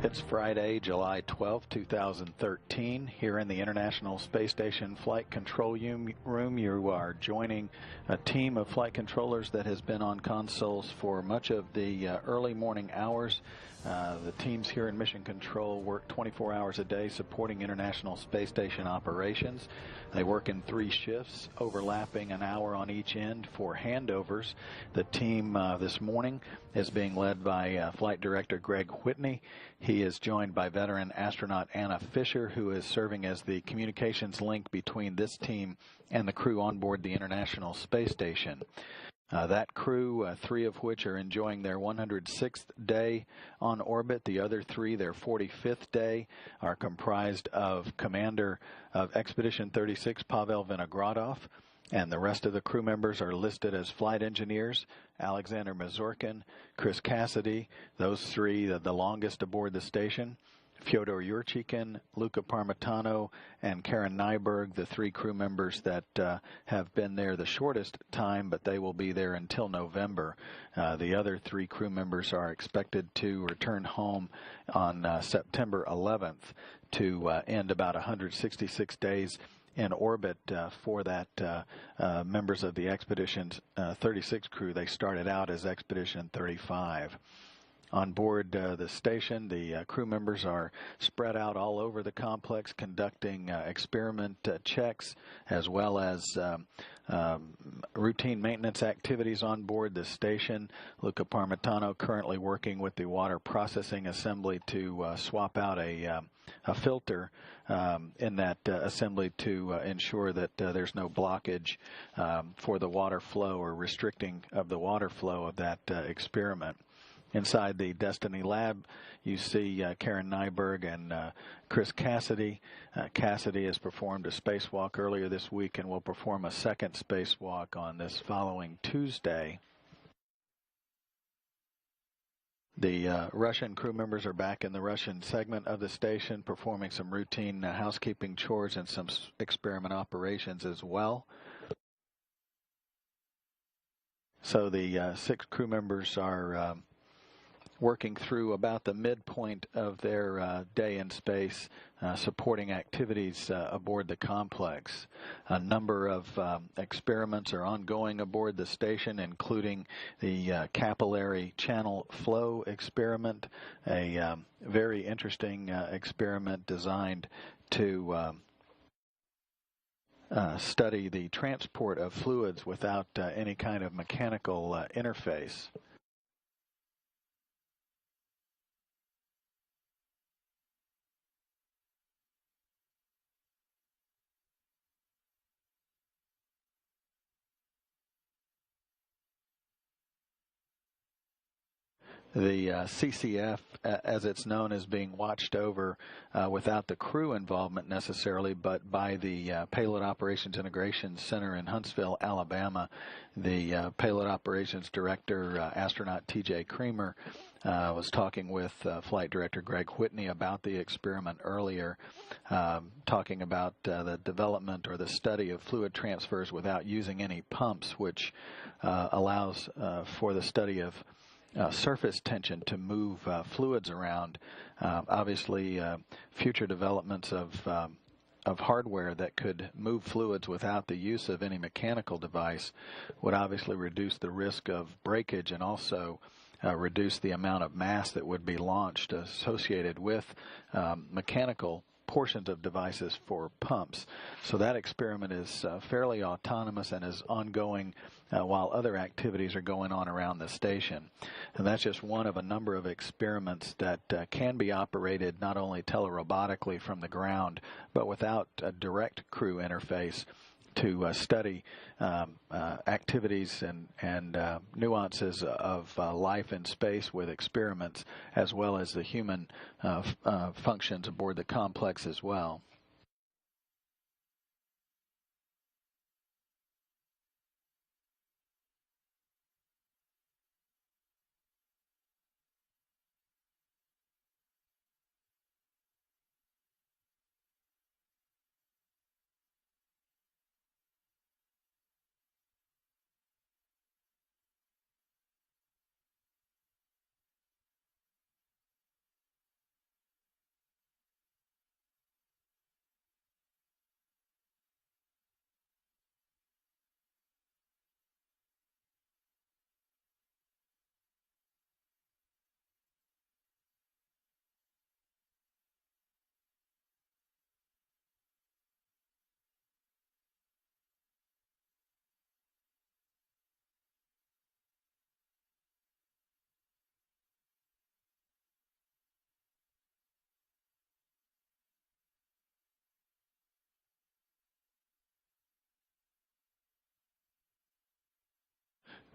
It's Friday, July 12, 2013. Here in the International Space Station Flight Control Room, you are joining a team of flight controllers that has been on consoles for much of the early morning hours. The teams here in Mission Control work 24 hours a day supporting International Space Station operations. They work in 3 shifts, overlapping an hour on each end for handovers. The team this morning is being led by Flight Director Greg Whitney. He is joined by veteran astronaut Anna Fisher, who is serving as the communications link between this team and the crew on board the International Space Station. That crew, 3 of which are enjoying their 106th day on orbit. The other 3, their 45th day, are comprised of Commander of Expedition 36, Pavel Vinogradov, and the rest of the crew members are listed as flight engineers: Alexander Mazurkin, Chris Cassidy, those 3, the longest aboard the station; Fyodor Yurchikhin, Luca Parmitano, and Karen Nyberg, the 3 crew members that have been there the shortest time, but they will be there until November. The other 3 crew members are expected to return home on September 11th to end about 166 days in orbit for that members of the Expedition 36 crew. They started out as Expedition 35. On board the station, the crew members are spread out all over the complex, conducting experiment checks as well as routine maintenance activities on board the station. Luca Parmitano currently working with the water processing assembly to swap out a filter in that assembly to ensure that there's no blockage for the water flow or restricting of the water flow of that experiment. Inside the Destiny lab, you see Karen Nyberg and Chris Cassidy. Cassidy has performed a spacewalk earlier this week and will perform a second spacewalk on this following Tuesday. The Russian crew members are back in the Russian segment of the station, performing some routine housekeeping chores and some experiment operations as well. So the 6 crew members are working through about the midpoint of their day in space, supporting activities aboard the complex. A number of experiments are ongoing aboard the station, including the capillary channel flow experiment, a very interesting experiment designed to study the transport of fluids without any kind of mechanical interface. The CCF, as it's known, is being watched over without the crew involvement necessarily, but by the Payload Operations Integration Center in Huntsville, Alabama. The Payload Operations Director, astronaut T.J. Creamer, was talking with Flight Director Greg Whitney about the experiment earlier, talking about the development or the study of fluid transfers without using any pumps, which allows for the study of surface tension to move fluids around. Obviously, future developments of hardware that could move fluids without the use of any mechanical device would obviously reduce the risk of breakage and also reduce the amount of mass that would be launched associated with mechanical portions of devices for pumps. So that experiment is fairly autonomous and is ongoing while other activities are going on around the station. And that's just one of a number of experiments that can be operated not only telerobotically from the ground, but without a direct crew interface to study activities and nuances of life in space with experiments, as well as the human functions aboard the complex as well.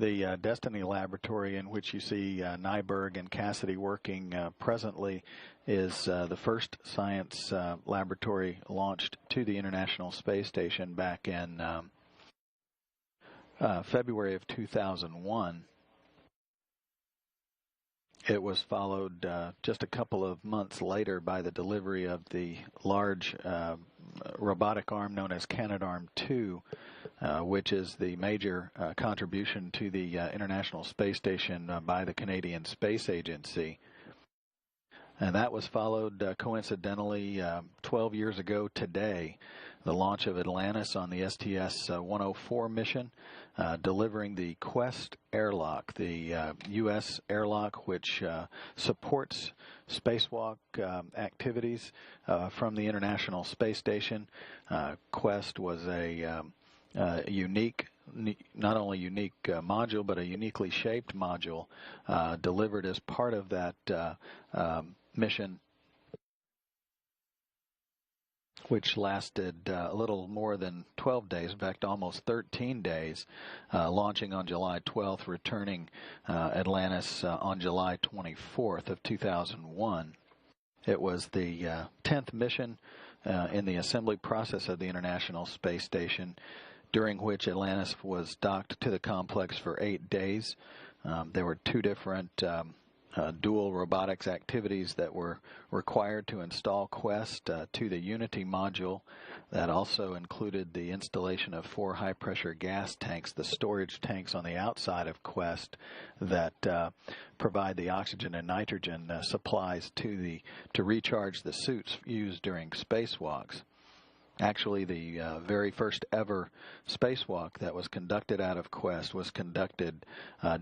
The Destiny Laboratory, in which you see Nyberg and Cassidy working presently, is the first science laboratory launched to the International Space Station back in February of 2001. It was followed just a couple of months later by the delivery of the large robotic arm known as Canadarm2, which is the major contribution to the International Space Station by the Canadian Space Agency. And that was followed, coincidentally, 12 years ago today, the launch of Atlantis on the STS-104 mission, delivering the Quest airlock, the U.S. airlock, which supports spacewalk activities from the International Space Station. Quest was a unique, not only unique module, but a uniquely shaped module delivered as part of that mission, which lasted a little more than 12 days, in fact almost 13 days, launching on July 12th, returning Atlantis on July 24th of 2001. It was the 10th mission in the assembly process of the International Space Station, during which Atlantis was docked to the complex for 8 days. There were two different dual robotics activities that were required to install Quest to the Unity module. That also included the installation of 4 high-pressure gas tanks, the storage tanks on the outside of Quest that provide the oxygen and nitrogen supplies to recharge the suits used during spacewalks. Actually, the very first ever spacewalk that was conducted out of Quest was conducted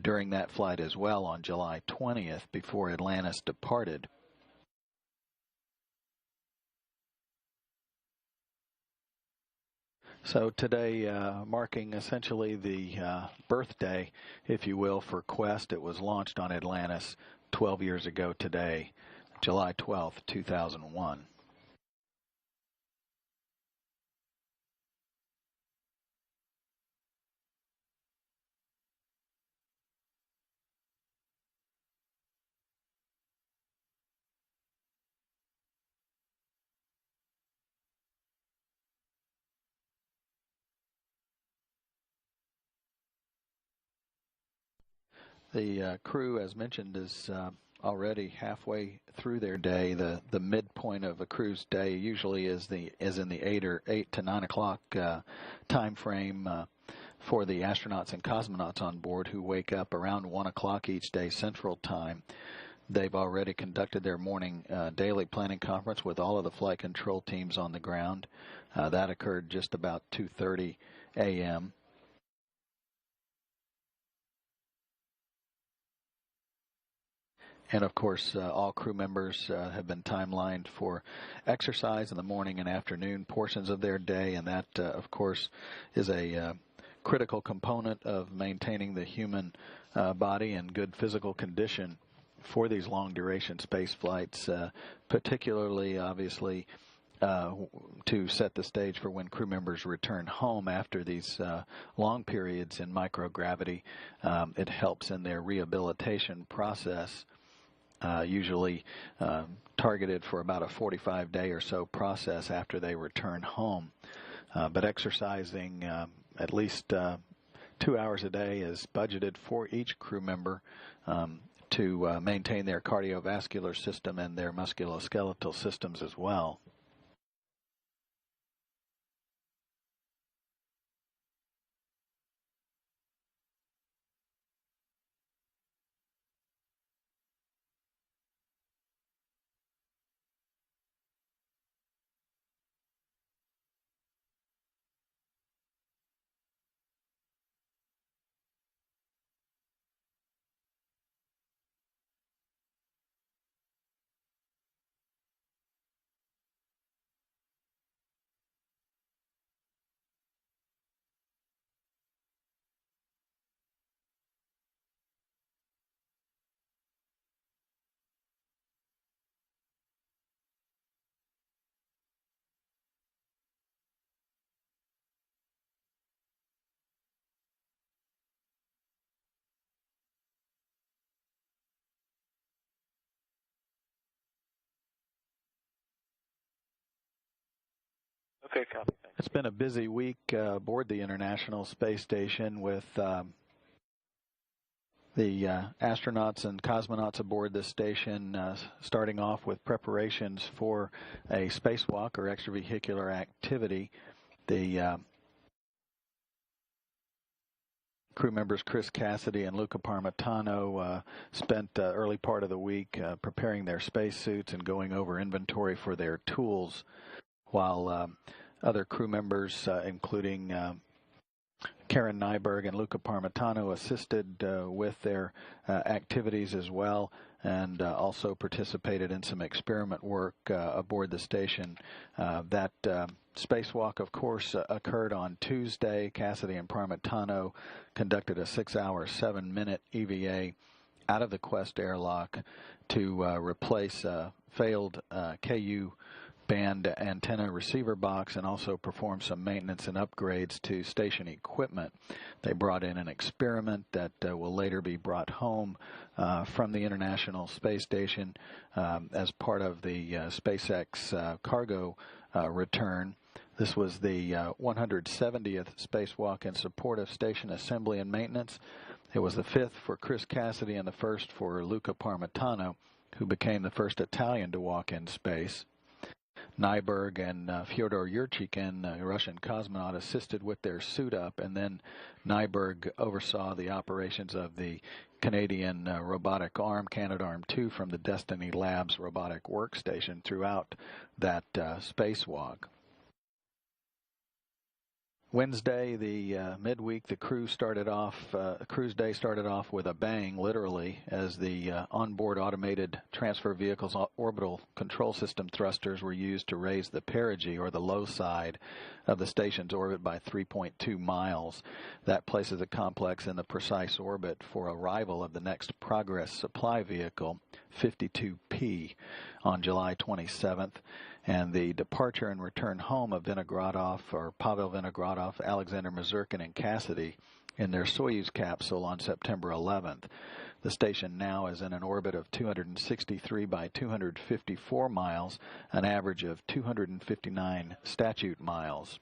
during that flight as well on July 20th before Atlantis departed. So today, marking essentially the birthday, if you will, for Quest, it was launched on Atlantis 12 years ago today, July 12th, 2001. The crew, as mentioned, is already halfway through their day. The midpoint of a crew's day usually is in the 8 to 9 o'clock time frame for the astronauts and cosmonauts on board, who wake up around 1 o'clock each day Central Time. They've already conducted their morning daily planning conference with all of the flight control teams on the ground. That occurred just about 2:30 a.m. And, of course, all crew members have been timelined for exercise in the morning and afternoon portions of their day, and that, of course, is a critical component of maintaining the human body in good physical condition for these long-duration space flights, particularly, obviously, to set the stage for when crew members return home after these long periods in microgravity. It helps in their rehabilitation process. Usually targeted for about a 45-day or so process after they return home. But exercising at least 2 hours a day is budgeted for each crew member to maintain their cardiovascular system and their musculoskeletal systems as well. Okay, copy. Thanks. It's been a busy week aboard the International Space Station with the astronauts and cosmonauts aboard this station starting off with preparations for a spacewalk or extravehicular activity. The crew members Chris Cassidy and Luca Parmitano spent early part of the week preparing their spacesuits and going over inventory for their tools, while other crew members, including Karen Nyberg and Luca Parmitano, assisted with their activities as well, and also participated in some experiment work aboard the station. That spacewalk, of course, occurred on Tuesday. Cassidy and Parmitano conducted a 6-hour, 7-minute EVA out of the Quest airlock to replace a failed KU band antenna receiver box and also perform some maintenance and upgrades to station equipment. They brought in an experiment that will later be brought home from the International Space Station as part of the SpaceX cargo return. This was the 170th spacewalk in support of station assembly and maintenance. It was the 5th for Chris Cassidy and the 1st for Luca Parmitano, who became the first Italian to walk in space. Nyberg and Fyodor Yurchikhin, a Russian cosmonaut, assisted with their suit up, and then Nyberg oversaw the operations of the Canadian robotic arm, Canadarm2, from the Destiny Labs robotic workstation throughout that spacewalk. Wednesday, the midweek, the cruise day started off with a bang, literally, as the onboard automated transfer vehicle's orbital control system thrusters were used to raise the perigee, or the low side, of the station's orbit by 3.2 miles. That places the complex in the precise orbit for arrival of the next Progress supply vehicle, 52P, on July 27th. And the departure and return home of Vinogradov, or Pavel Vinogradov, Alexander Mazurkin, and Cassidy in their Soyuz capsule on September 11th. The station now is in an orbit of 263 by 254 miles, an average of 259 statute miles.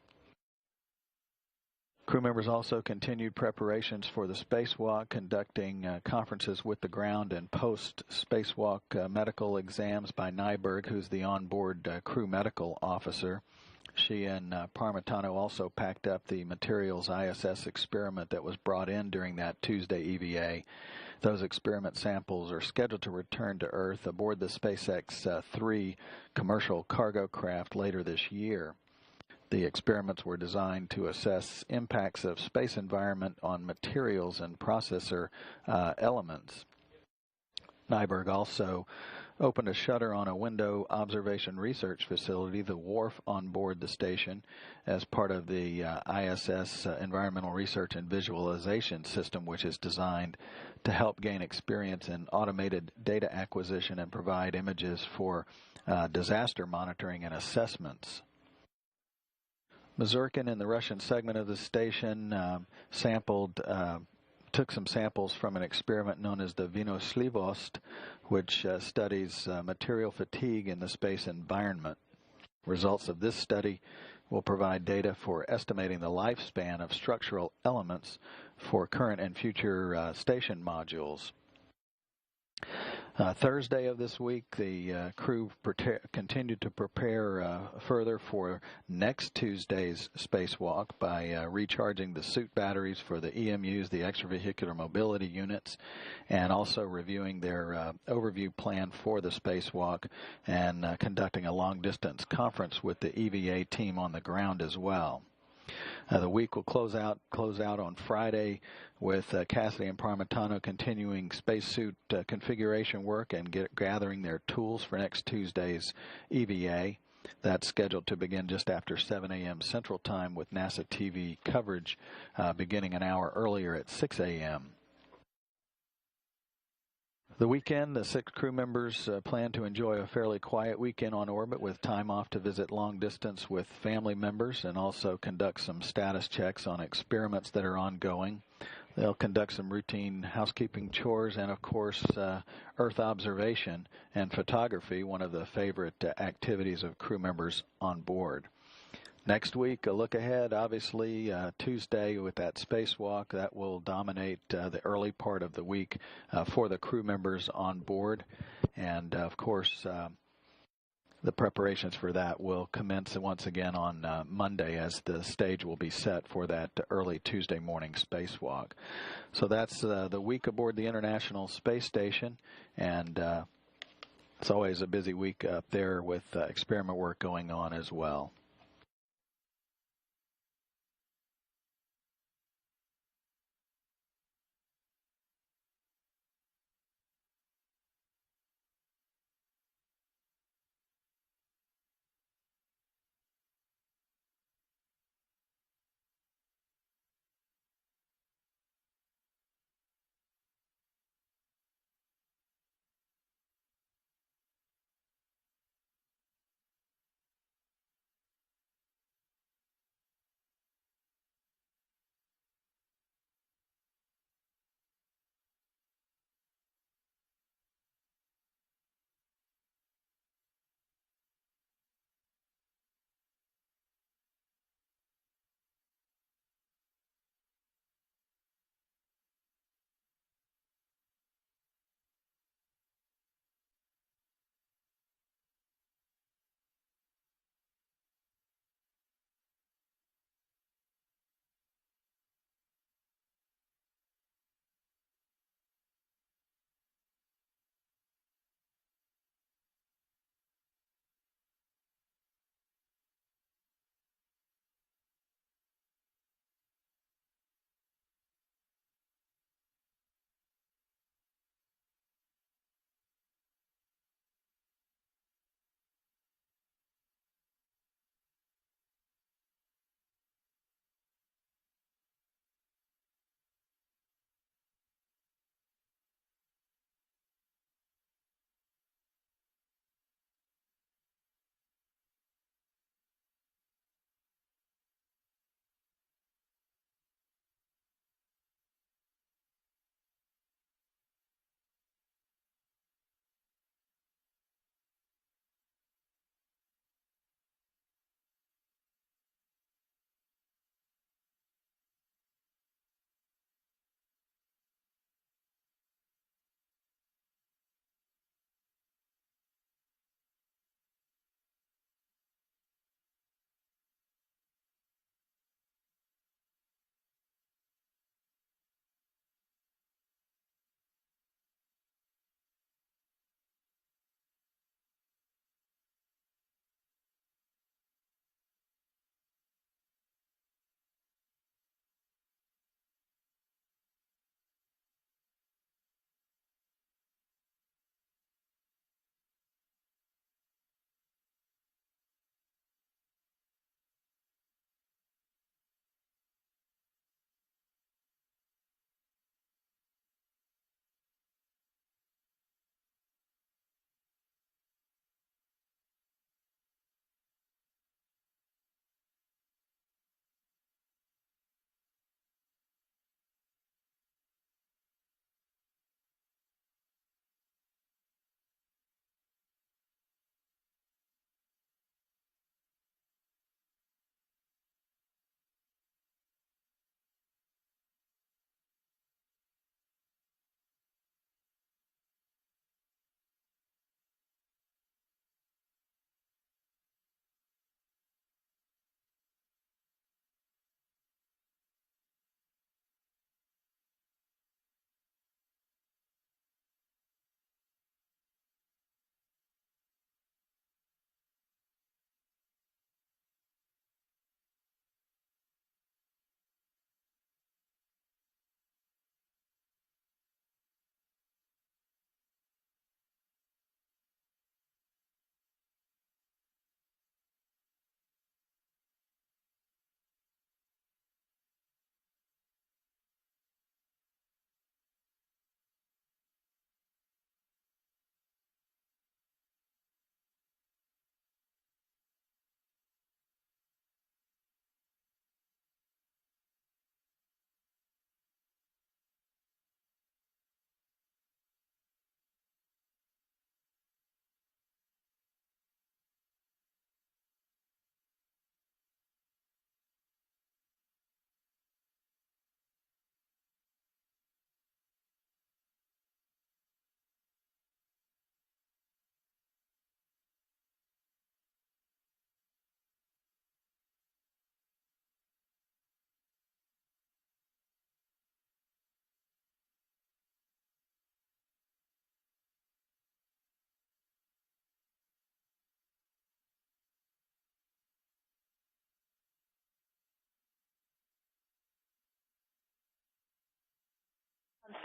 Crew members also continued preparations for the spacewalk, conducting conferences with the ground and post-spacewalk medical exams by Nyberg, who's the onboard crew medical officer. She and Parmitano also packed up the materials ISS experiment that was brought in during that Tuesday EVA. Those experiment samples are scheduled to return to Earth aboard the SpaceX 3 commercial cargo craft later this year. The experiments were designed to assess impacts of space environment on materials and processor elements. Nyberg also opened a shutter on a window observation research facility, the wharf on board the station, as part of the ISS Environmental Research and Visualization System, which is designed to help gain experience in automated data acquisition and provide images for disaster monitoring and assessments. Mazurkin, in the Russian segment of the station, took some samples from an experiment known as the Vinoslivost, which studies material fatigue in the space environment. Results of this study will provide data for estimating the lifespan of structural elements for current and future station modules. Thursday of this week, the crew continued to prepare further for next Tuesday's spacewalk by recharging the suit batteries for the EMUs, the extravehicular mobility units, and also reviewing their overview plan for the spacewalk and conducting a long-distance conference with the EVA team on the ground as well. The week will close out on Friday with Cassidy and Parmitano continuing spacesuit configuration work and gathering their tools for next Tuesday's EVA. That's scheduled to begin just after 7 a.m. Central Time, with NASA TV coverage beginning an hour earlier at 6 a.m. The weekend, the 6 crew members plan to enjoy a fairly quiet weekend on orbit, with time off to visit long distance with family members and also conduct some status checks on experiments that are ongoing. They'll conduct some routine housekeeping chores and, of course, Earth observation and photography, one of the favorite activities of crew members on board. Next week, a look ahead, obviously, Tuesday with that spacewalk, that will dominate the early part of the week for the crew members on board. And, of course, the preparations for that will commence once again on Monday as the stage will be set for that early Tuesday morning spacewalk. So that's the week aboard the International Space Station, and it's always a busy week up there with experiment work going on as well.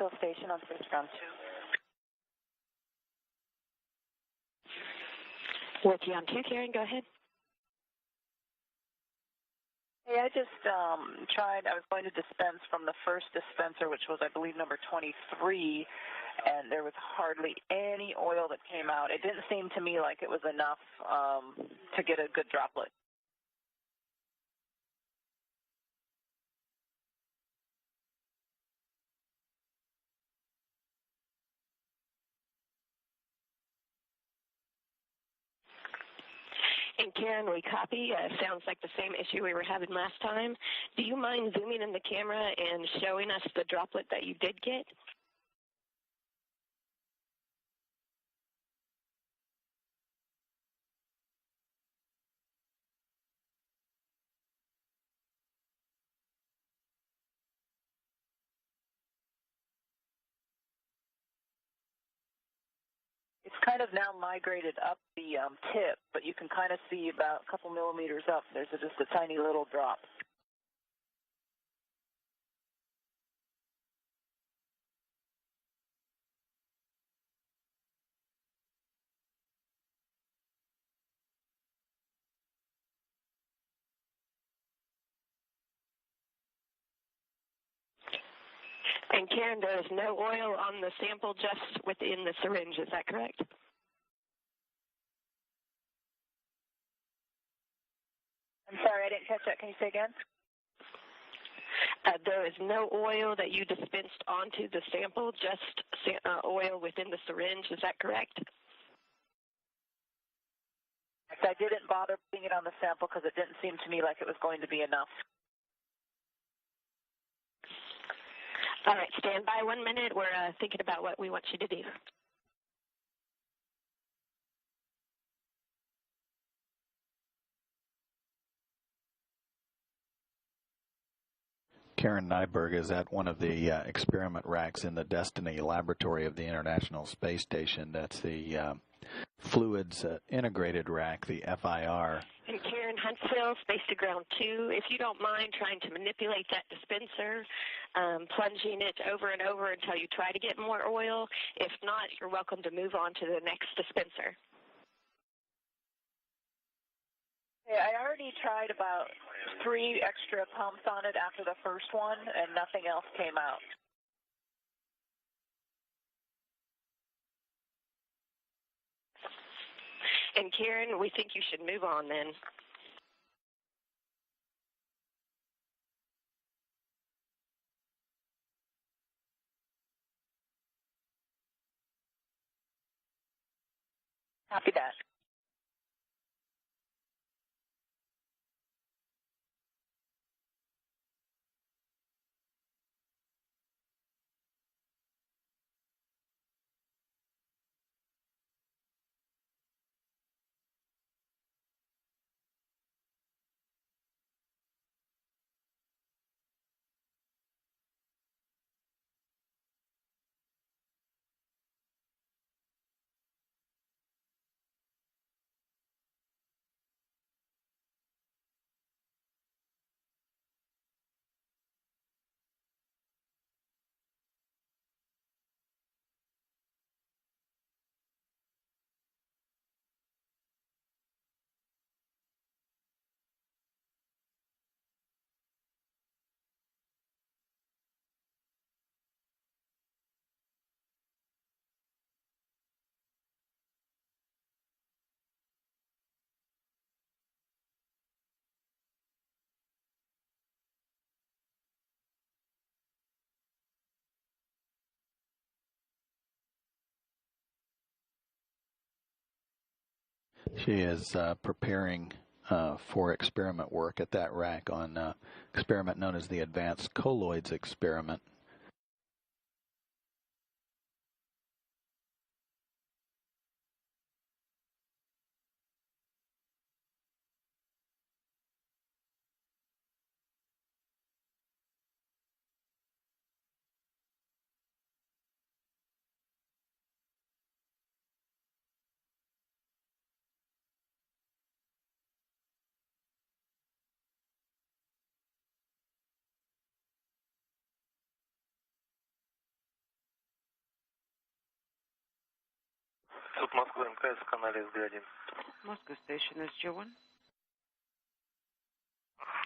Huntsville Station on space ground 2. With you on 2, Karen, go ahead. Hey, I just tried, I was going to dispense from the first dispenser, which was, I believe, number 23, and there was hardly any oil that came out. It didn't seem to me like it was enough to get a good droplet. And Karen, we copy. Sounds like the same issue we were having last time. Do you mind zooming in the camera and showing us the droplet that you did get? It's kind of now migrated up the tip, but you can kind of see about a couple millimeters up. There's just a tiny little drop. And Karen, there is no oil on the sample, just within the syringe. Is that correct? I'm sorry, I didn't catch that. Can you say again? There is no oil that you dispensed onto the sample, just oil within the syringe. Is that correct? I didn't bother putting it on the sample because it didn't seem to me like it was going to be enough. All right, stand by 1 minute. We're thinking about what we want you to do. Karen Nyberg is at one of the experiment racks in the Destiny laboratory of the International Space Station. That's the Fluids Integrated Rack, the FIR. And Karen, Huntsville, Space to Ground 2, if you don't mind trying to manipulate that dispenser, plunging it over and over until you try to get more oil. If not, you're welcome to move on to the next dispenser. I already tried about 3 extra pumps on it after the first one, and nothing else came out. And Karen, we think you should move on then. Copy that. She is preparing for experiment work at that rack on experiment known as the Advanced Colloids Experiment. Суд Москвы МКС в канале СД1. Moscow Station is Joan.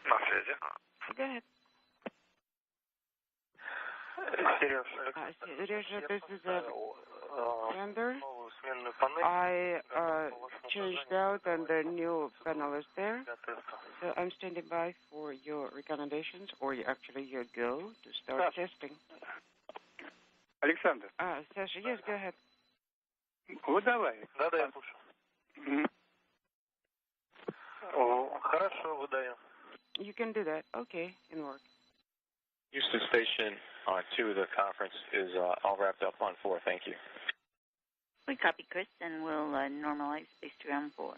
На связи. Go ahead. Сереж, Serежа, this is a tender. новую сменную панель. I changed out and the new panel is there. So I'm standing by for your recommendations, or actually your go to start testing. Александр, Sasha, yes, go ahead. выдавай. Да, я слушаю. Хорошо, выдаю. You can do that. Okay, in work. Houston Station on 2, the conference is all wrapped up on 4. Thank you. We copy, Chris, and we'll normalize space to ground 4.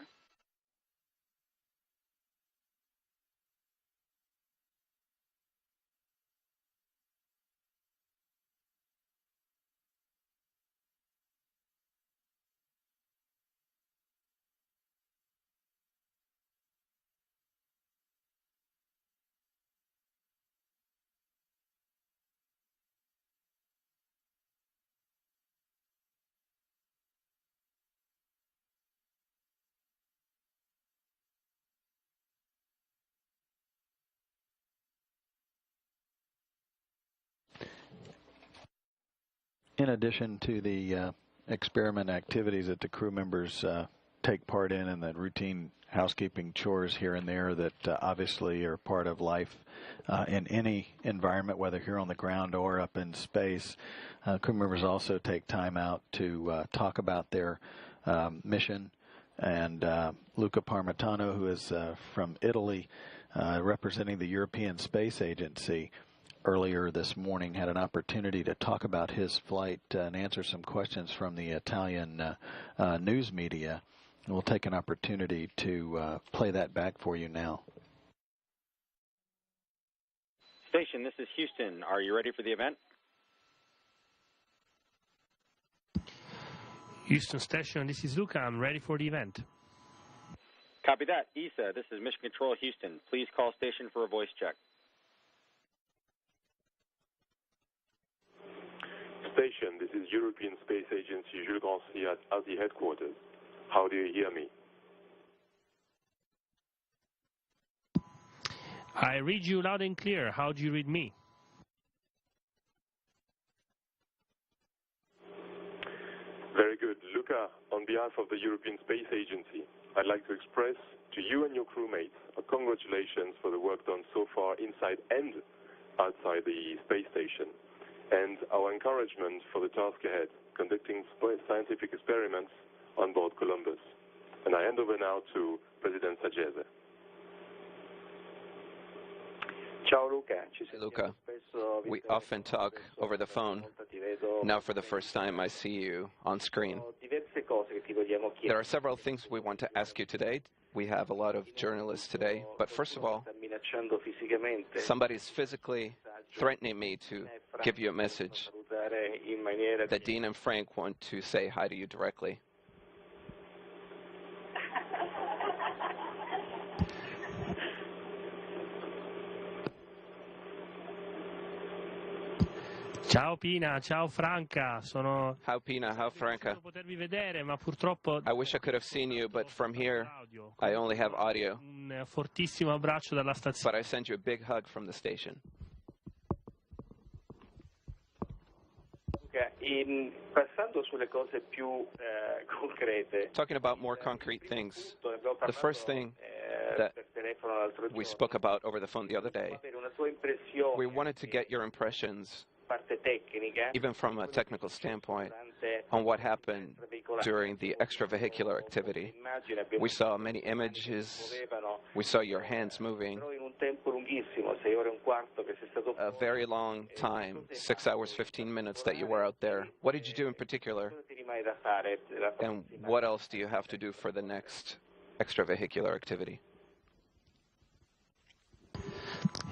In addition to the experiment activities that the crew members take part in and the routine housekeeping chores here and there that obviously are part of life in any environment, whether here on the ground or up in space, crew members also take time out to talk about their mission. And Luca Parmitano, who is from Italy, representing the European Space Agency, earlier this morning had an opportunity to talk about his flight and answer some questions from the Italian news media. And we'll take an opportunity to play that back for you now. Station, this is Houston. Are you ready for the event? Houston Station, this is Luca. I'm ready for the event. Copy that. ESA, this is Mission Control Houston. Please call station for a voice check. Station, this is European Space Agency Jules Grandcy at the headquarters. How do you hear me? I read you loud and clear. How do you read me? Very good. Luca, on behalf of the European Space Agency, I'd like to express to you and your crewmates a congratulations for the work done so far inside and outside the space station, and our encouragement for the task ahead, conducting scientific experiments on board Columbus. And I hand over now to President Sagese. Luca, we often talk over the phone. Now for the first time I see you on screen. There are several things we want to ask you today. We have a lot of journalists today, but first of all, somebody's physically threatening me to give you a message that Dean and Frank want to say hi to you directly. Ciao Pina, ciao Franca. How Pina, how Franca. Potervi vedere, ma purtroppo I wish I could have seen you, but from here I only have audio. Un fortissimo abbraccio dalla stazione. But I send you a big hug from the station. Talking about more concrete things, the first thing that we spoke about over the phone the other day, we wanted to get your impressions, even from a technical standpoint, on what happened during the extravehicular activity. We saw many images, we saw your hands moving. A very long time, 6 hours, 15 minutes that you were out there. What did you do in particular? And what else do you have to do for the next extravehicular activity?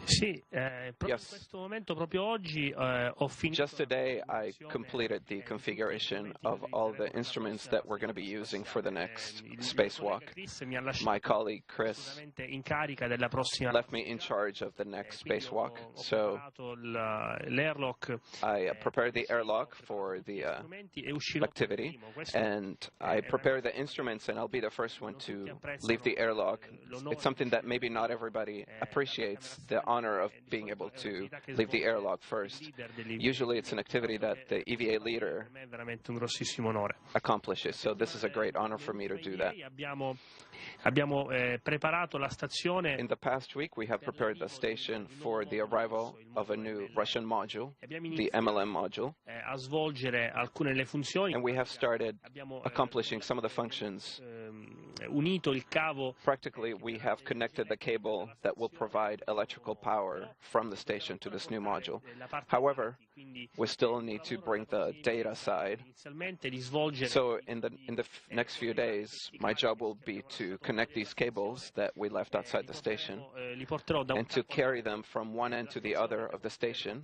Sì, proprio in questo momento, proprio oggi, ho finito. Just today, I completed the configuration of all the instruments that we're going to be using for the next spacewalk. My colleague Chris left me in charge of the next spacewalk, so I prepared the airlock for the activity, and I prepared the instruments, and I'll be the first one to leave the airlock. It's something that maybe not everybody appreciates, the honor of being able to leave the airlock first. Usually it's an activity that the EVA leader accomplishes, so this is a great honor for me to do that. In the past week, we have prepared the station for the arrival of a new Russian module, the MLM module, and we have started accomplishing some of the functions. Practically, we have connected the cable that will provide electrical power from the station to this new module. However, we still need to bring the data side. So in the next few days, my job will be to connect these cables that we left outside the station and to carry them from one end to the other of the station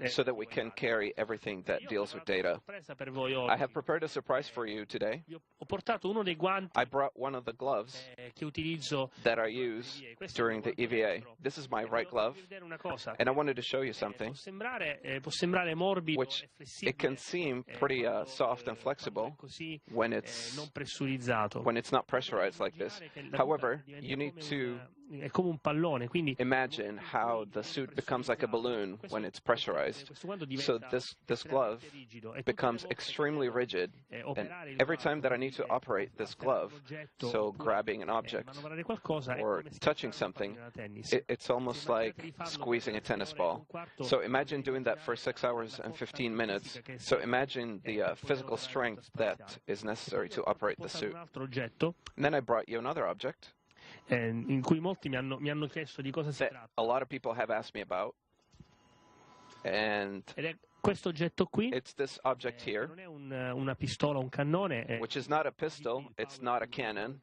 so that we can carry everything that deals with data. I have prepared a surprise for you today. I brought one of the gloves that I use during the EVA. This is my right glove, and I wanted to show you something, which it can seem pretty soft and flexible when it's not pressurized like this. However, you need to imagine how the suit becomes like a balloon when it's pressurized. So this glove becomes extremely rigid, and every time that I need to operate this glove, so grabbing an object or touching something, it's almost like squeezing a tennis ball. So imagine doing that for 6 hours and 15 minutes. So imagine the physical strength that is necessary to operate the suit. And then I brought you another object in cui molti mi hanno chiesto di cosa si tratta. A lot of people have asked me about, and questo oggetto qui it's this object here, non è una pistola, un cannone, which is not a pistol, it's not a cannon.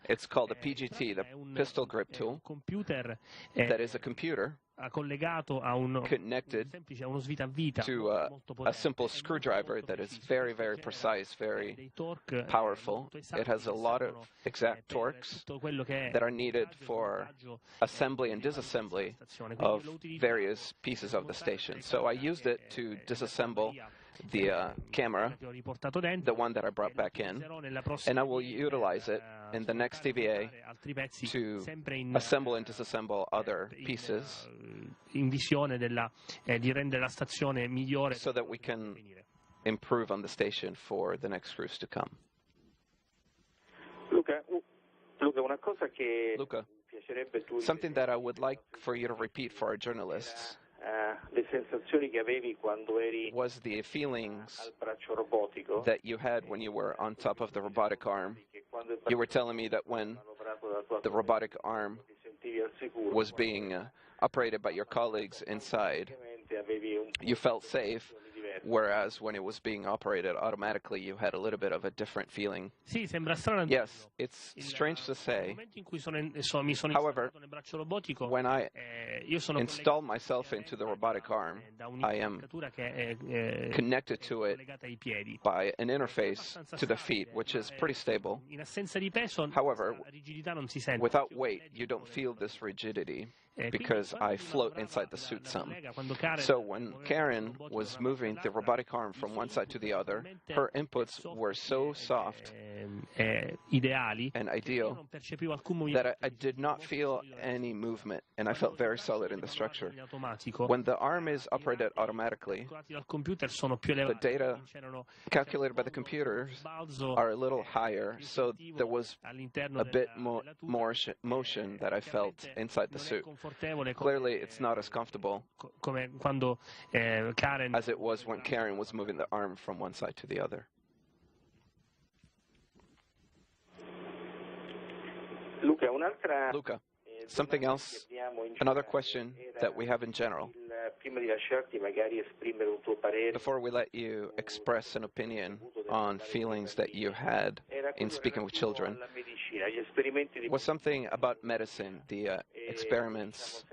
It's called a PGT, the pistol grip tool. That is a computer connected to a simple screwdriver that is very, very precise, very powerful. It has a lot of exact torques that are needed for assembly and disassembly of various pieces of the station. So I used it to disassemble the camera, the one that I brought back in, and I will utilize it in the next EVA to assemble and disassemble other pieces so that we can improve on the station for the next cruise to come. Luca, something that I would like for you to repeat for our journalists was the feelings that you had when you were on top of the robotic arm. You were telling me that when the robotic arm was being operated by your colleagues inside, you felt safe, whereas when it was being operated automatically, you had a little bit of a different feeling. Yes, it's strange to say. However, when I install myself into the robotic arm, I am connected to it by an interface to the feet, which is pretty stable. However, without weight, you don't feel this rigidity, because I float inside the suit some. So when Karen was moving the robotic arm from one side to the other, her inputs were so soft and ideal that I did not feel any movement, and I felt very solid in the structure. When the arm is operated automatically, the data calculated by the computers are a little higher, so there was a bit more motion that I felt inside the suit. Clearly, it's not as comfortable as it was when Karen was moving the arm from one side to the other. Luca, something else, another question that we have in general. Before we let you express an opinion on feelings that you had in speaking with children, was something about medicine, the experiments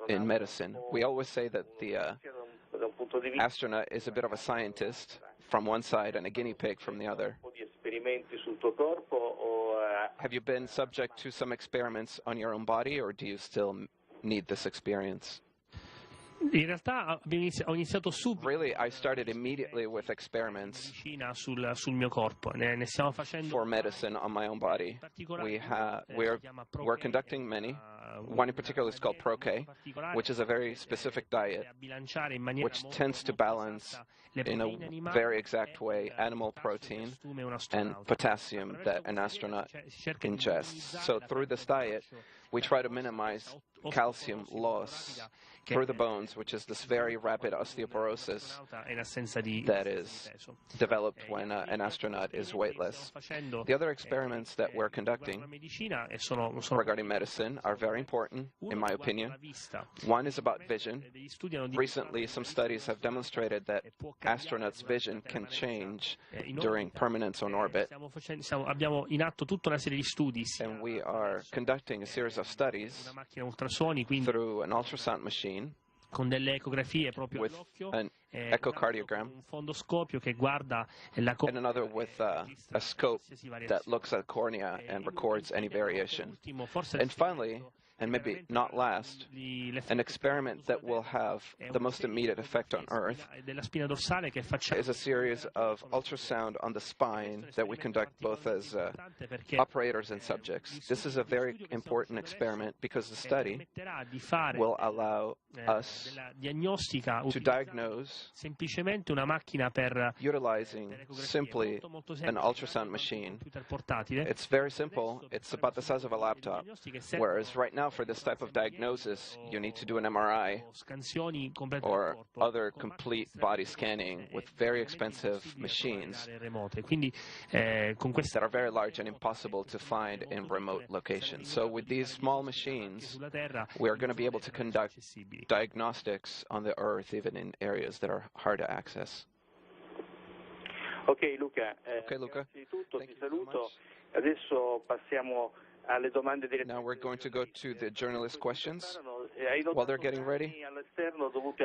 in medicine. We always say that the astronaut is a bit of a scientist from one side and a guinea pig from the other. Have you been subject to some experiments on your own body, or do you still need this experience? In realtà ho iniziato subito. Really, I started immediately with experiments sul mio corpo. Ne stiamo facendo for medicine on my own body. We're conducting many. One in particular is called ProK, which is a very specific diet, which tends to balance in a very exact way animal protein and potassium that an astronaut ingests. So through this diet, we try to minimize calcium loss through the bones, which is this very rapid osteoporosis that is developed when an astronaut is weightless. The other experiments that we're conducting regarding medicine are very important, in my opinion. One is about vision. Recently, some studies have demonstrated that astronauts' vision can change during permanence on orbit. And we are conducting a series of studies through an ultrasound machine con delle ecografie proprio with an echocardiogram, un fondoscopio che guarda la and another with a scope that looks at cornea and records any variation. And finally, and maybe not last, an experiment that will have the most immediate effect on Earth is a series of ultrasound on the spine that we conduct both as operators and subjects. This is a very important experiment because the study will allow us to diagnose utilizing simply an ultrasound machine. It's very simple. It's about the size of a laptop, whereas right now for this type of diagnosis, you need to do an MRI or other complete body scanning with very expensive machines that are very large and impossible to find in remote locations. So with these small machines, we are going to be able to conduct diagnostics on the Earth, even in areas that are hard to access. Okay, Luca. Thank you so much. Adesso passiamo alle domande direttamente. Now we're going to go to the journalist questions. While they're getting ready,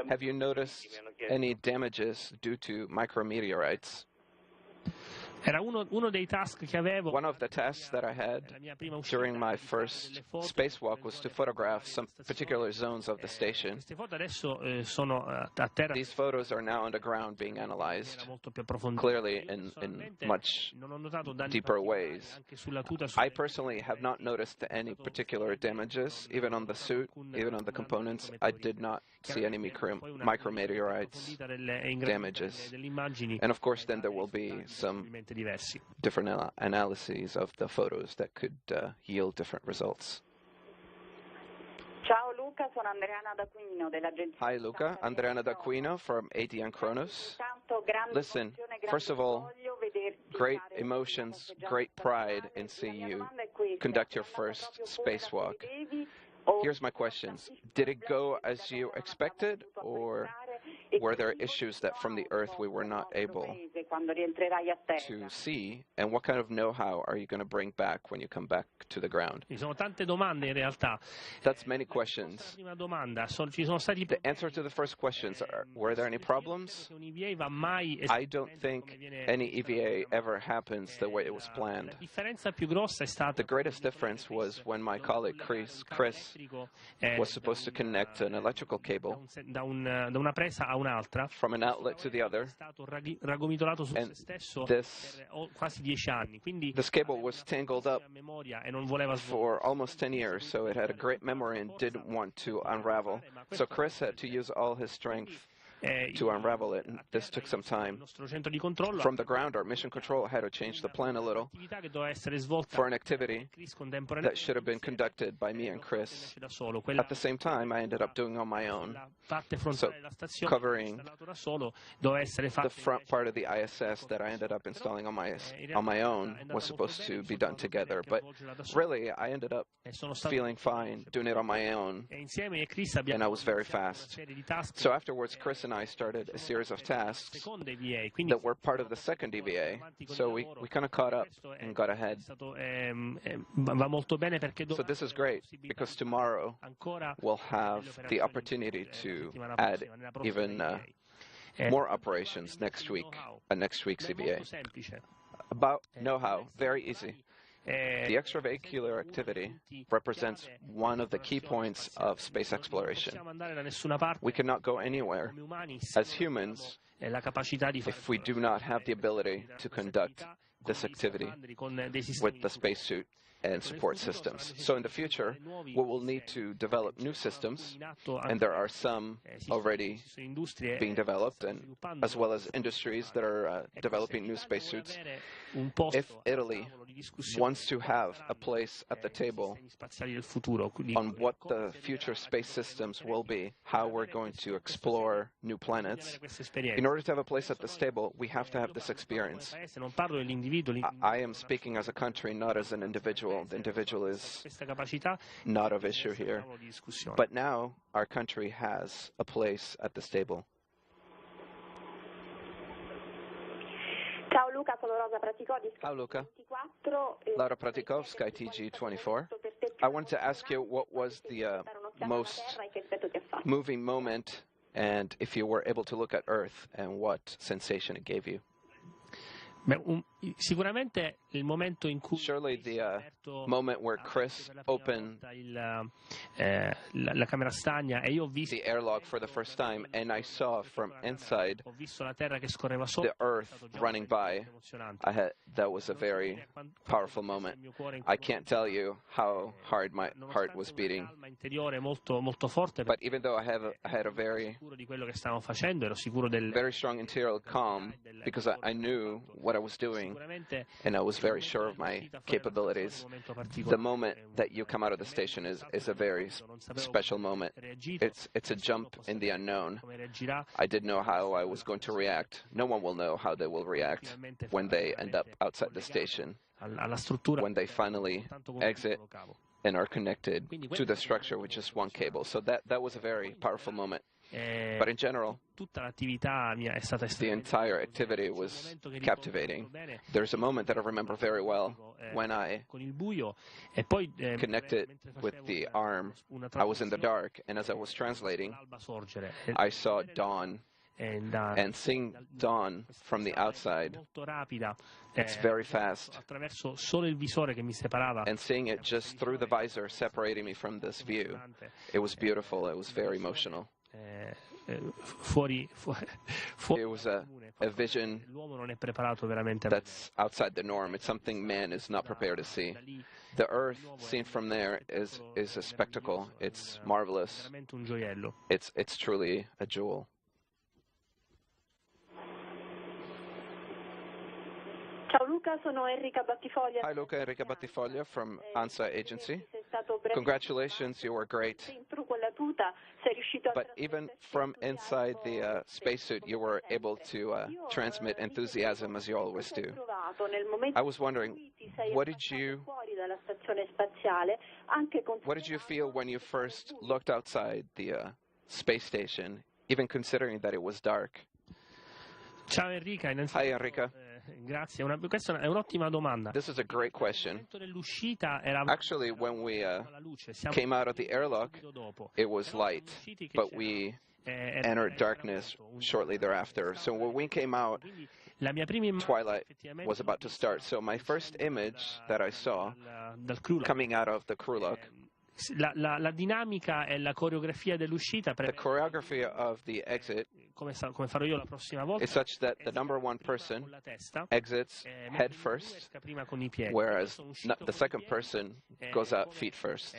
have you noticed any damages due to micrometeorites? One of the tasks that I had during my first spacewalk was to photograph some particular zones of the station. These photos are now underground being analyzed, clearly in much deeper ways. I personally have not noticed any particular damages, even on the suit, even on the components. I did not see any micrometeorites damages. And of course, then there will be some different analyses of the photos that could yield different results. Ciao Luca, sono Andreana D'Aquino dell'agenzia. Hi Luca, Andreana D'Aquino from ADN Kronos. Listen, first of all, great emotions, great pride in seeing you conduct your first spacewalk. Here's my questions. Did it go as you expected, or were there issues that from the Earth we were not able to see? And what kind of know-how are you going to bring back when you come back to the ground? That's many questions. The answer to the first questions are, were there any problems? I don't think any EVA ever happens the way it was planned. The greatest difference was when my colleague Chris was supposed to connect an electrical cable from an outlet to the other, and this cable was tangled up for almost 10 years, so it had a great memory and didn't want to unravel. So Chris had to use all his strength to unravel it, and this took some time. From the ground, our mission control had to change the plan a little for an activity that should have been conducted by me and Chris. At the same time, I ended up doing on my own. So covering the front part of the ISS that I ended up installing on my own was supposed to be done together, but really I ended up feeling fine doing it on my own, and I was very fast. So afterwards, Chris and I started a series of tasks that were part of the second EVA, so we kind of caught up and got ahead. So this is great, because tomorrow we'll have the opportunity to add even more operations next week, next week's EVA. About know-how, very easy. The extravehicular activity represents one of the key points of space exploration. We cannot go anywhere as humans if we do not have the ability to conduct this activity with the spacesuit and support systems. So in the future, we will need to develop new systems, and there are some already being developed, and as well as industries that are developing new spacesuits. If Italy wants to have a place at the table on what the future space systems will be, how we're going to explore new planets, in order to have a place at this table, we have to have this experience. I am speaking as a country, not as an individual. The individual is not of issue here. But now our country has a place at this table. Ciao Luca, sono Rosa Praticò di Hi, Luca. 24. Laura Pratikov, SkyTG 24. I wanted to ask you what was the most moving moment, and if you were able to look at Earth, and what sensation it gave you. Sicuramente il momento in cui surely the moment where Chris opened la camera stagna e io ho visto the airlock for the first time, and I saw from inside ho visto la terra che scorreva sopra, the Earth running by. That was a very powerful moment. I can't tell you how hard my heart was beating. But even though I had a very strong interior calm, because I knew what I was doing, and I was very sure of my capabilities, the moment that you come out of the station is a very special moment. It's a jump in the unknown. I didn't know how I was going to react. No one will know how they will react when they end up outside the station, when they finally exit and are connected to the structure with just one cable. So that was a very powerful moment. But in general, the entire activity was captivating. There's a moment that I remember very well when I connected with the arm. I was in the dark, and as I was translating, I saw dawn. And seeing dawn from the outside, it's very fast. And seeing it just through the visor separating me from this view, it was beautiful. It was very emotional. It was a vision that's outside the norm. It's something man is not prepared to see. The Earth seen from there is a spectacle. It's marvelous. It's truly a jewel. Ciao Luca, sono Enrica Battifoglia. Hi Luca, Enrica Battifoglia from ANSA Agency. Congratulations, you were great. But even from inside the spacesuit, you were able to transmit enthusiasm as you always do. I was wondering, what did you feel when you first looked outside the space station, even considering that it was dark? Ciao Enrica, Hi Enrica. Grazie, questa è un'ottima domanda. This is a great question. Actually, when we came out of the airlock, it was light, but we entered darkness shortly thereafter. So when we came out, twilight was about to start. So my first image that I saw coming out of the crew lock, la dinamica e la coreografia dell'uscita the choreography of the exit come farò io la prossima volta is such that the number one person exits head first, whereas the second person goes out feet first.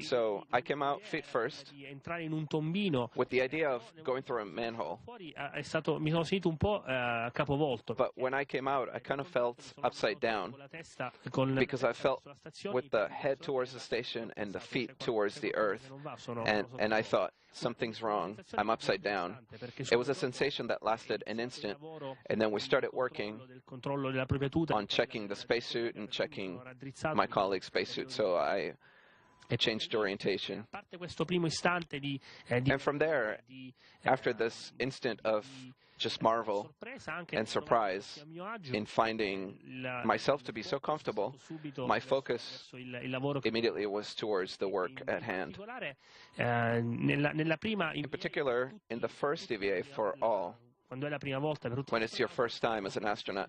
So I came out feet first with the idea of going through a manhole. Mi sono sentito un po' capovolto. But when I came out, I kind of felt upside down because I felt with the head towards the station and the feet towards the earth. And I thought, something's wrong. I'm upside down. It was a sensation that lasted an instant. And then we started working on checking the spacesuit and checking my colleague's spacesuit. So I It changed orientation. A parte questo primo istante And from there, after this instant of just marvel and surprise in finding myself to be so comfortable, my focus immediately was towards the work at hand. In particular, in the first EVA for all, when it's your first time as an astronaut,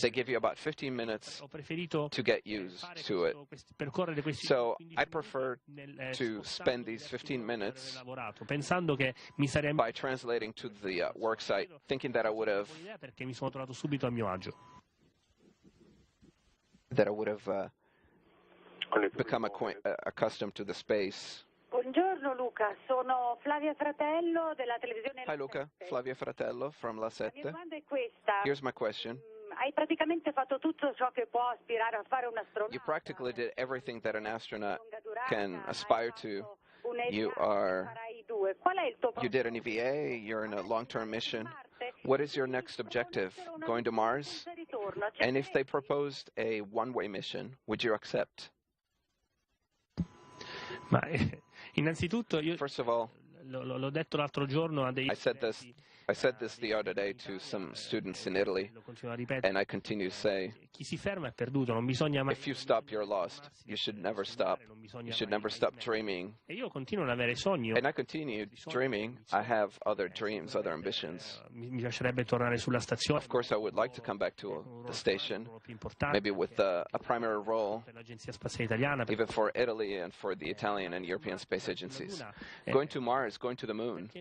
they give you about 15 minutes to get used to it. So I prefer to spend these 15 minutes by translating to the work site, thinking that I would have become accustomed to the space. Buongiorno Luca, sono Flavia Fratello della televisione. Hi Luca, Flavia Fratello from La La mia Sette. domanda è questa. Here's my question. Hai praticamente fatto tutto ciò che può aspirare a fare un astronauta. You practically did everything that an astronaut can aspire to. You did an EVA, you're in a long-term mission. What is your next objective? Going to Mars? And if they proposed a one-way mission, would you accept? Innanzitutto, First of all, l'ho detto l'altro giorno a dei I said this the other day to some students in Italy, and I continue to say, chi si ferma è perduto, non bisogna mai. if you stop, you're lost. You should never stop. You should never stop dreaming. E io continuo ad avere sogni. And I continue dreaming. I have other dreams, other ambitions. Mi piacerebbe tornare sulla stazione. Of course, I would like to come back to the station, maybe with a primary role, per l'Agenzia Spaziale Italiana. even for Italy and for the Italian and European space agencies. Going to Mars, going to the moon.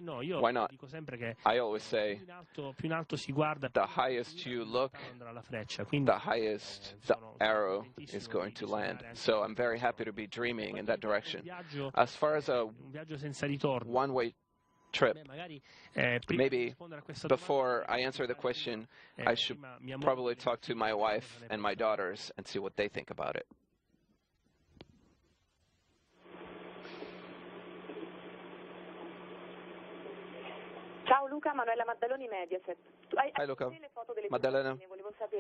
Why not? Dico sempre che I always say, più in alto si guarda, the highest you look, la freccia. Quindi the highest the arrow is going to land. So I'm very happy to be dreaming in that direction. As far as a un viaggio senza ritorno. one-way trip, Magari maybe before I answer the question, I should probably talk to my wife and my daughters and see what they think about it. Ciao Luca, Manuela Maddaloni, Mediaset. Hi Luca, Maddalena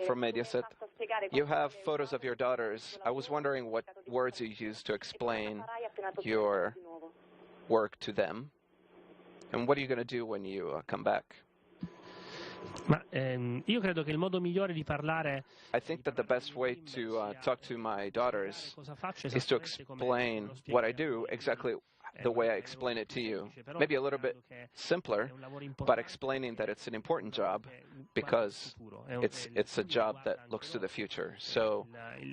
from Mediaset. You have photos of your daughters. I was wondering what words you used to explain your work to them. And what are you going to do when you come back? Io credo che il modo migliore di parlare I think that the best way to talk to my daughters is to explain what I do exactly the way I explain it to you. Maybe a little bit simpler, but explaining that it's an important job because it's a job that looks to the future. So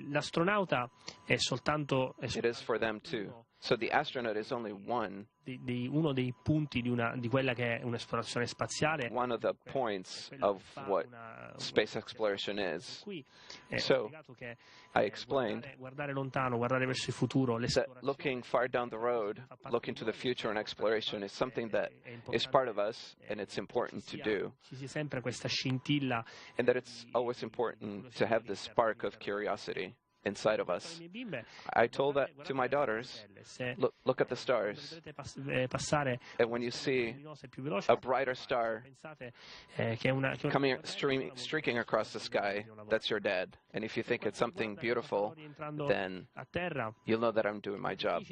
l'astronauta è soltanto it is for them too. So the astronaut is only one uno dei punti di quella che è un'esplorazione spaziale. One of the points of what space exploration is. So I explained guardare lontano, guardare verso il futuro, that looking far down the road, looking to the future and exploration is something that is part of us and it's important to do. Ci sia sempre questa scintilla. And that it's always important to have this spark of curiosity inside of us. I told that to my daughters, look at the stars. And when you see a brighter star coming, streaking across the sky, that's your dad. And if you think it's something beautiful, then you'll know that I'm doing my job.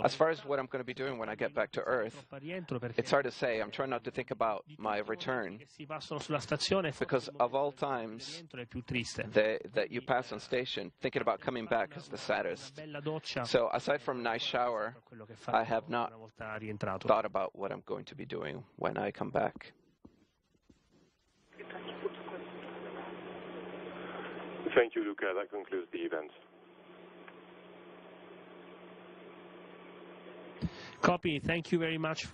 As far as what I'm going to be doing when I get back to Earth, it's hard to say. I'm trying not to think about my return, because of all times that you pass on station, thinking about coming back is the saddest. So aside from nice shower, I have not thought about what I'm going to be doing when I come back. Thank you, Luca. That concludes the event. Copy. Thank you very much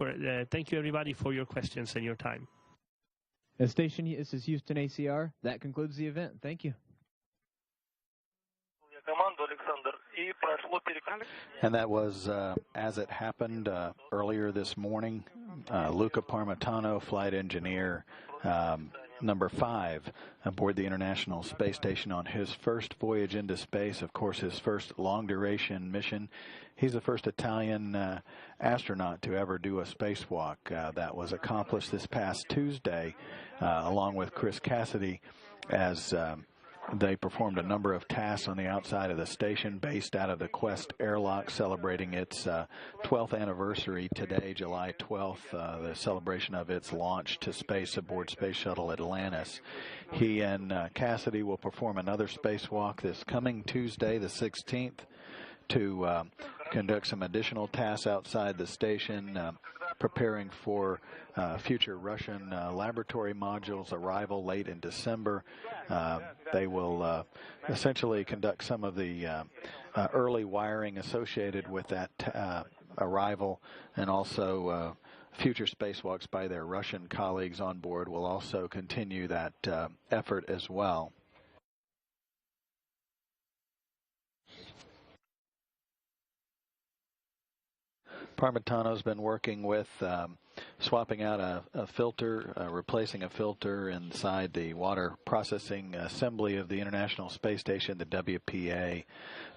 thank you everybody for your questions and your time. Station, this is Houston ACR. That concludes the event. Thank you. And that was, as it happened earlier this morning, Luca Parmitano, flight engineer number 5 aboard the International Space Station on his first voyage into space, of course, his first long-duration mission. He's the first Italian astronaut to ever do a spacewalk. That was accomplished this past Tuesday, along with Chris Cassidy, as They performed a number of tasks on the outside of the station based out of the Quest airlock, celebrating its 12th anniversary today, July 12th, the celebration of its launch to space aboard Space Shuttle Atlantis. He and Cassidy will perform another spacewalk this coming Tuesday, the 16th, to conduct some additional tasks outside the station, preparing for future Russian laboratory modules arrival late in December. They will essentially conduct some of the early wiring associated with that arrival, and also future spacewalks by their Russian colleagues on board will also continue that effort as well. Parmitano's been working with swapping out a filter, replacing a filter inside the water processing assembly of the International Space Station, the WPA,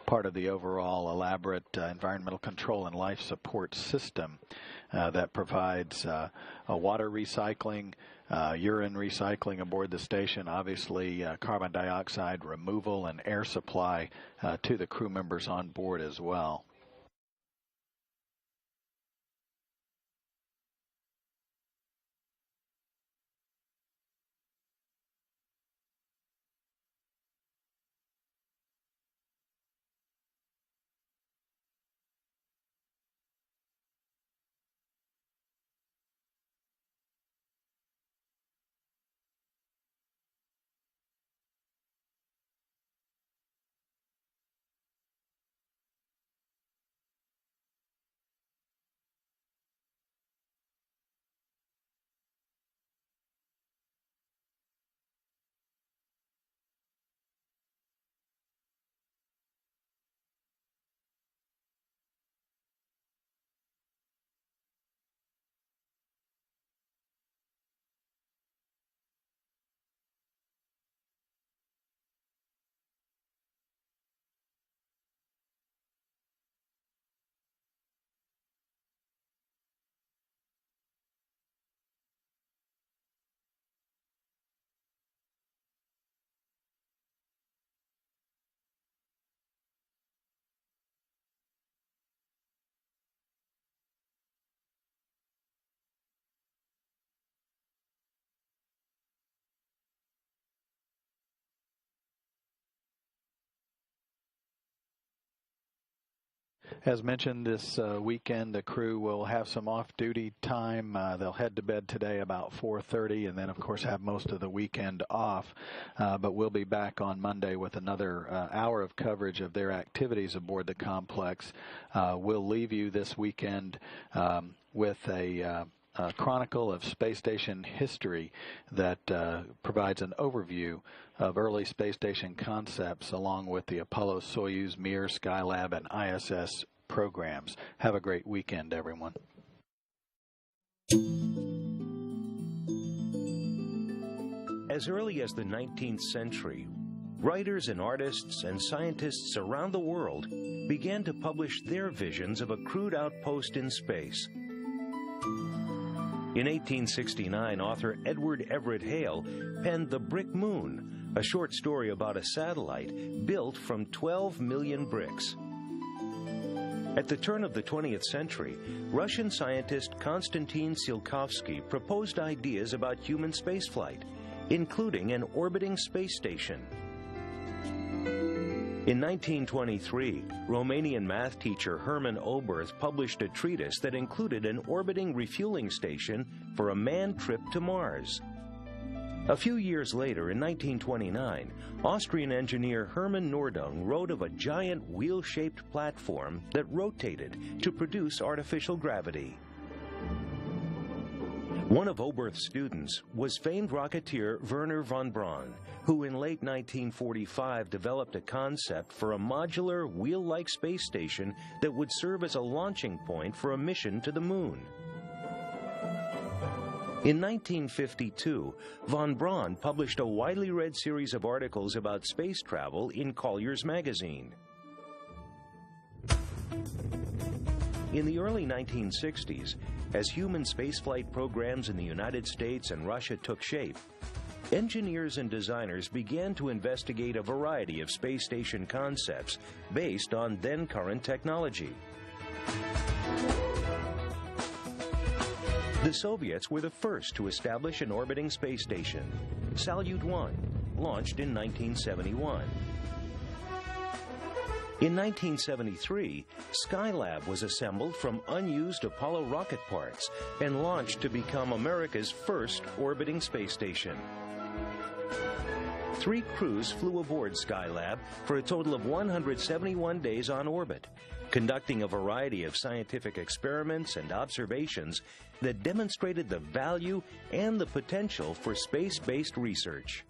part of the overall elaborate environmental control and life support system that provides water recycling, urine recycling aboard the station, obviously carbon dioxide removal and air supply to the crew members on board as well. As mentioned, this weekend the crew will have some off-duty time. They'll head to bed today about 4:30 and then, of course, have most of the weekend off. But we'll be back on Monday with another hour of coverage of their activities aboard the complex. We'll leave you this weekend with a chronicle of space station history that provides an overview of early space station concepts along with the Apollo, Soyuz, Mir, Skylab, and ISS programs. Have a great weekend, everyone. As early as the 19th century, writers and artists and scientists around the world began to publish their visions of a crewed outpost in space. In 1869, author Edward Everett Hale penned The Brick Moon, a short story about a satellite built from 12 million bricks. At the turn of the 20th century, Russian scientist Konstantin Tsiolkovsky proposed ideas about human spaceflight, including an orbiting space station. In 1923, Romanian math teacher Herman Oberth published a treatise that included an orbiting refueling station for a manned trip to Mars. A few years later, in 1929, Austrian engineer Hermann Nordung wrote of a giant wheel-shaped platform that rotated to produce artificial gravity. One of Oberth's students was famed rocketeer Wernher von Braun, who in late 1945 developed a concept for a modular, wheel-like space station that would serve as a launching point for a mission to the moon. In 1952, von Braun published a widely read series of articles about space travel in Collier's magazine. In the early 1960s, as human spaceflight programs in the United States and Russia took shape, engineers and designers began to investigate a variety of space station concepts based on then-current technology. The Soviets were the first to establish an orbiting space station, Salyut 1, launched in 1971. In 1973, Skylab was assembled from unused Apollo rocket parts and launched to become America's first orbiting space station. 3 crews flew aboard Skylab for a total of 171 days on orbit, conducting a variety of scientific experiments and observations that demonstrated the value and the potential for space-based research.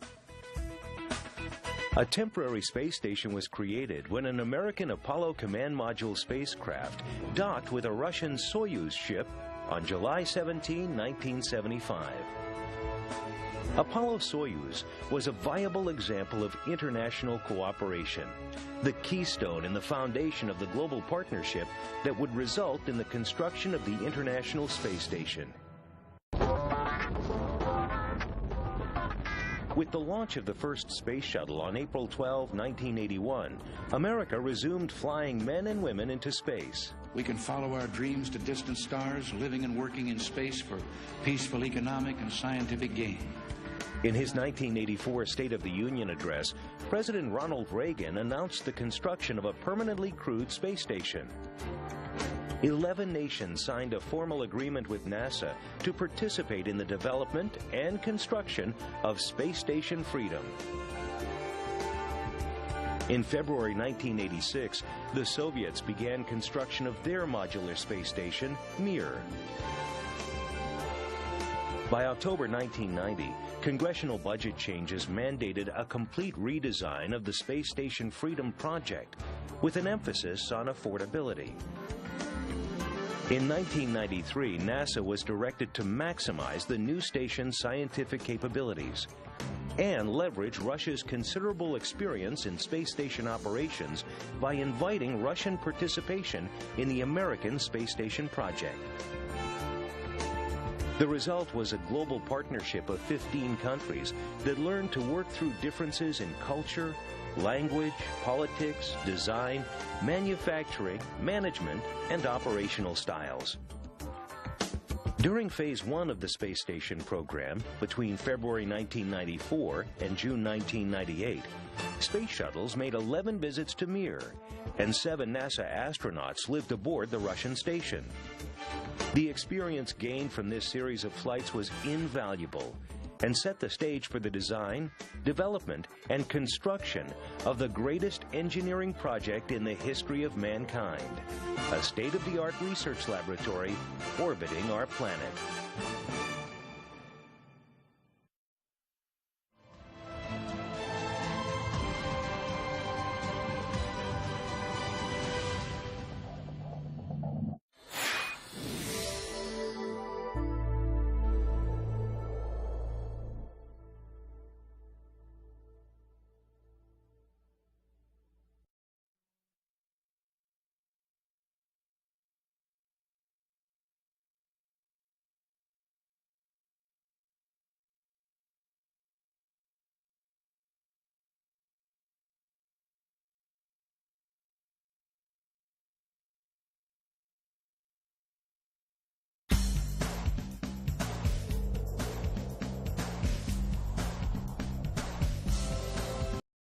A temporary space station was created when an American Apollo Command Module spacecraft docked with a Russian Soyuz ship on July 17, 1975. Apollo-Soyuz was a viable example of international cooperation, the keystone and the foundation of the global partnership that would result in the construction of the International Space Station. With the launch of the first space shuttle on April 12, 1981, America resumed flying men and women into space. We can follow our dreams to distant stars, living and working in space for peaceful economic and scientific gain. In his 1984 State of the Union address, President Ronald Reagan announced the construction of a permanently crewed space station. 11 nations signed a formal agreement with NASA to participate in the development and construction of Space Station Freedom. In February 1986, the Soviets began construction of their modular space station, Mir. By October 1990, congressional budget changes mandated a complete redesign of the Space Station Freedom project, with an emphasis on affordability. In 1993, NASA was directed to maximize the new station's scientific capabilities and leverage Russia's considerable experience in space station operations by inviting Russian participation in the American space station project. The result was a global partnership of 15 countries that learned to work through differences in culture, language, politics, design, manufacturing, management, and operational styles. During Phase 1 of the space station program, between February 1994 and June 1998, space shuttles made 11 visits to Mir, and 7 NASA astronauts lived aboard the Russian station. The experience gained from this series of flights was invaluable and set the stage for the design, development, and construction of the greatest engineering project in the history of mankind, a state-of-the-art research laboratory orbiting our planet.